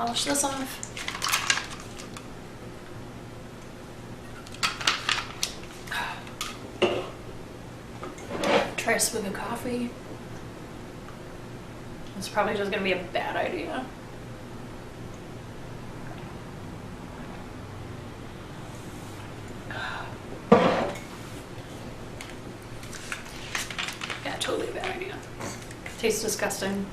polish this off. Try a swig of coffee. It's probably just gonna be a bad idea. Yeah, totally a bad idea. Tastes disgusting.